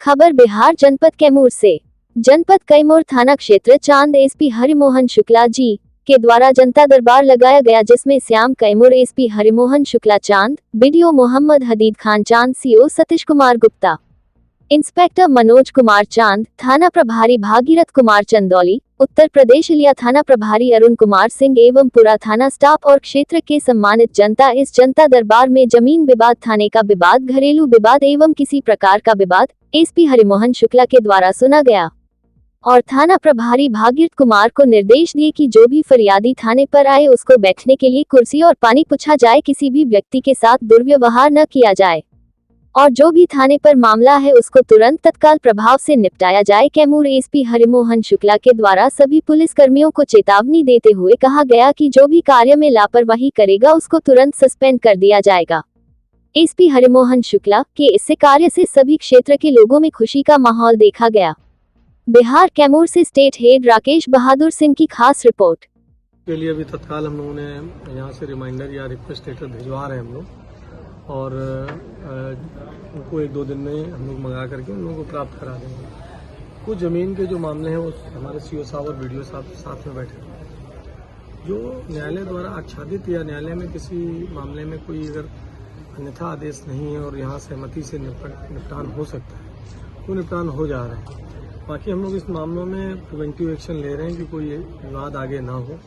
खबर बिहार जनपद कैमूर से। जनपद कैमूर थाना क्षेत्र चांद एसपी हरिमोहन शुक्ला जी के द्वारा जनता दरबार लगाया गया, जिसमें श्याम कैमूर एसपी हरिमोहन शुक्ला चांद, बीडीओ मोहम्मद हदीद खान चांद, सीओ सतीश कुमार गुप्ता, इंस्पेक्टर मनोज कुमार चांद, थाना प्रभारी भागीरथ कुमार चंदौली, उत्तर प्रदेश लिया थाना प्रभारी अरुण कुमार सिंह एवं पूरा थाना स्टाफ और क्षेत्र के सम्मानित जनता इस जनता दरबार में जमीन विवाद, थाने का विवाद, घरेलू विवाद एवं किसी प्रकार का विवाद एसपी हरिमोहन शुक्ला के द्वारा सुना गया और थाना प्रभारी भागीरथ कुमार को निर्देश दिए कि जो भी फरियादी थाने पर आए उसको बैठने के लिए कुर्सी और पानी पूछा जाए, किसी भी व्यक्ति के साथ दुर्व्यवहार न किया जाए और जो भी थाने पर मामला है उसको तुरंत तत्काल प्रभाव से निपटाया जाए। कैमूर एसपी हरिमोहन शुक्ला के द्वारा सभी पुलिस कर्मियों को चेतावनी देते हुए कहा गया कि जो भी कार्य में लापरवाही करेगा उसको तुरंत सस्पेंड कर दिया जाएगा। एसपी हरिमोहन शुक्ला के इस कार्य से सभी क्षेत्र के लोगों में खुशी का माहौल देखा गया। बिहार कैमूर से स्टेट हेड राकेश बहादुर सिंह की खास रिपोर्ट। के लिए अभी तत्काल हम लोगों ने यहाँ से रिमाइंडर या रिक्वेस्ट लेटर भिजवा रहे हैं हम लोग, और उनको 1-2 दिन में हम लोग मंगा करके उन लोगों को प्राप्त करा देंगे। कुछ ज़मीन के जो मामले हैं वो हमारे सीओ साहब और बीडीओ साहब साथ में बैठे हैं। जो न्यायालय द्वारा आच्छादित या न्यायालय में किसी मामले में कोई अगर अन्यथा आदेश नहीं है और यहाँ सहमति से निपटान हो सकता है तो निपटान हो जा रहा है। बाकी हम लोग इस मामलों में प्रिवेंटिव एक्शन ले रहे हैं कि कोई विवाद आगे ना हो,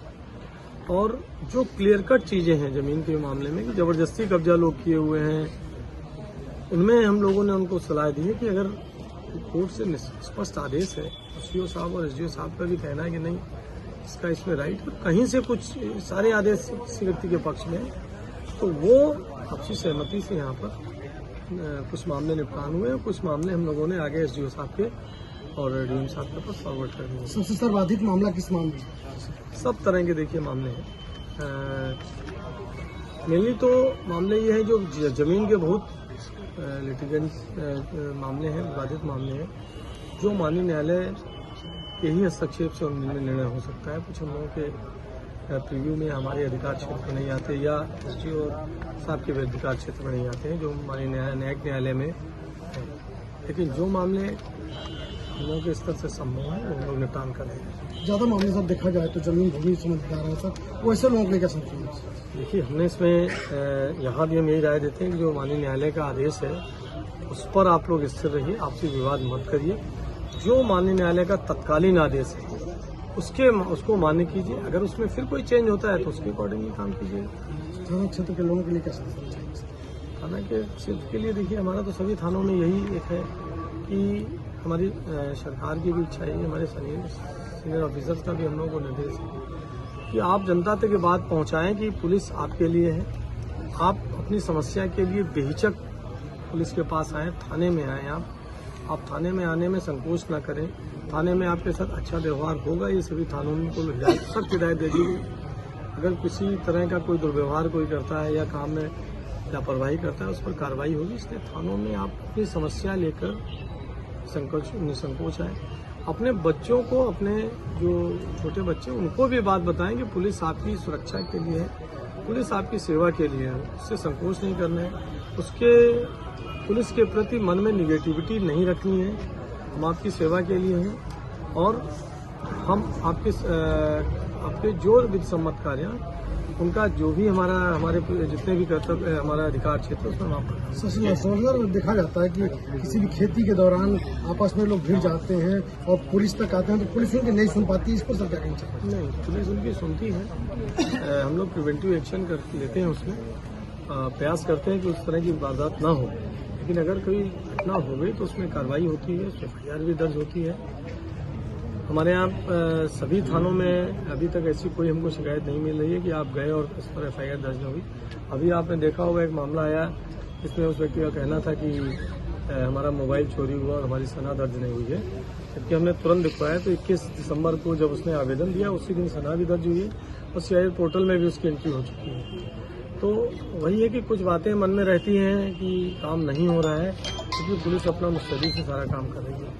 और जो क्लियर कट चीज़ें हैं ज़मीन के मामले में कि ज़बरदस्ती कब्जा लोग किए हुए हैं, उनमें हम लोगों ने उनको सलाह दी है कि अगर कोर्ट से स्पष्ट आदेश है तो सीओ साहब और एसडीओ साहब का भी कहना है कि नहीं इसका इसमें राइट है, कहीं से कुछ सारे आदेश किसी व्यक्ति के पक्ष में तो वो आपसी सहमति से यहाँ पर कुछ मामले निपटान हुए और कुछ मामले हम लोगों ने आगे एसडीओ साहब के और डीएम साहब के पास फॉरवर्ड कर दिया। सबसे सर्वाधिक मामला किस मामले? सब तरह के देखिए मामले हैं। मेनली तो मामले ये हैं जो जमीन के बहुत लिटिगेंट मामले हैं, विवादित मामले हैं, जो माननीय न्यायालय के ही हस्तक्षेप से उनमें निर्णय हो सकता है। कुछ हम लोगों के प्रीव्यू में हमारे अधिकार क्षेत्र में नहीं आते या एसडीओ साहब के अधिकार क्षेत्र में नहीं आते हैं, जो हमारे न्यायिक न्यायालय में है। लेकिन जो मामले हम लोगों के स्तर से संभव है वो लोग निपटान करेंगे। ज़्यादा मामले सर देखा जाए तो जमीन भूमि समझदार है सर, वैसे लोगों के लिए क्या समझेंगे? देखिए हमने इसमें यहाँ भी हम यही राय देते हैं कि जो माननीय न्यायालय का आदेश है उस पर आप लोग स्थिर रहिए, आपसी विवाद मत करिए। जो माननीय न्यायालय का तत्कालीन आदेश है उसको मान्य कीजिए, अगर उसमें फिर कोई चेंज होता है तो उसके अकॉर्डिंगली काम कीजिए। थाना क्षेत्र के लोगों के लिए क्या समझेंगे? थाना के क्षेत्र के लिए देखिए हमारा तो सभी थानों में यही एक है कि हमारी सरकार की भी इच्छा है, हमारे सीनियर ऑफिसर्स का भी हम लोगों को निर्देश है कि आप जनता तक ये बात पहुंचाएं कि पुलिस आपके लिए है। आप अपनी समस्या के लिए बेहिचक पुलिस के पास आएँ, थाने में आएँ। आप थाने में आने में संकोच ना करें। थाने में आपके साथ अच्छा व्यवहार होगा, ये सभी थानों में को सख्त हिदायत दे दी गई। अगर किसी तरह का कोई दुर्व्यवहार कोई करता है या काम में लापरवाही करता है उस पर कार्रवाई होगी। इसलिए थानों में आप अपनी समस्या लेकर निसंकोच आए। अपने बच्चों को, अपने जो छोटे बच्चे उनको भी बात बताएं कि पुलिस आपकी सुरक्षा के लिए है, पुलिस आपकी सेवा के लिए है, उससे संकोच नहीं करना है, उसके पुलिस के प्रति मन में निगेटिविटी नहीं रखनी है। हम आपकी सेवा के लिए हैं और हम आपके जो विधि सम्मत कार्य उनका जो भी हमारे जितने भी कर्तव्य हमारा अधिकार क्षेत्र उसमें हम सर देखा जाता है कि किसी भी खेती के दौरान आपस में लोग भिड़ जाते हैं और पुलिस तक आते हैं तो पुलिस उनकी नहीं सुन पाती, इस पर सर क्या कहना चाहिए? नहीं, पुलिस उनकी सुनती है। हम लोग प्रिवेंटिव एक्शन लेते हैं, उसमें प्रयास करते हैं कि उस तरह की वारदात ना हो, लेकिन अगर कोई घटना हो गई तो उसमें कार्रवाई होती है, उसमें FIR भी दर्ज होती है। हमारे यहाँ सभी थानों में अभी तक ऐसी कोई हमको शिकायत नहीं मिल रही है कि आप गए और उस पर FIR दर्ज न हुई। अभी आपने देखा होगा एक मामला आया जिसमें उस व्यक्ति का कहना था कि हमारा मोबाइल चोरी हुआ और हमारी सना दर्ज नहीं हुई है, जबकि हमने तुरंत दिखवाया। तो 21 दिसंबर को जब उसने आवेदन दिया उसी दिन सना भी दर्ज हुई है और CIL पोर्टल में भी उसकी एंट्री हो चुकी है। तो वही है कि कुछ बातें मन में रहती हैं कि काम नहीं हो रहा है, क्योंकि पुलिस अपना मुस्तैदी से सारा काम कर रही है।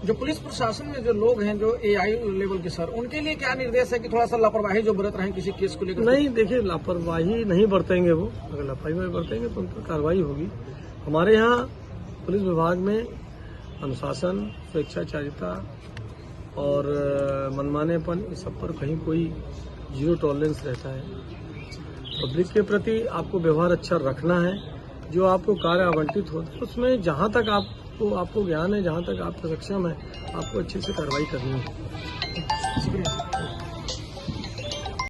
जो पुलिस प्रशासन में जो लोग हैं जो AI लेवल के सर, उनके लिए क्या निर्देश है कि थोड़ा सा लापरवाही जो बरत रहे हैं किसी केस को लेकर? नहीं, देखिए लापरवाही नहीं बरतेंगे वो, अगर लापरवाही बरतेंगे तो उन पर कार्रवाई होगी। हमारे यहाँ पुलिस विभाग में अनुशासन, स्वेच्छाचारिता और मनमानेपन, इस सब पर कहीं कोई जीरो टॉलरेंस रहता है। पब्लिक के प्रति आपको व्यवहार अच्छा रखना है। जो आपको कार्य आवंटित होता है उसमें जहाँ तक आपको ज्ञान है, जहाँ तक आपका सक्षम है, आपको अच्छे से कार्रवाई करनी है। शुक्रिया।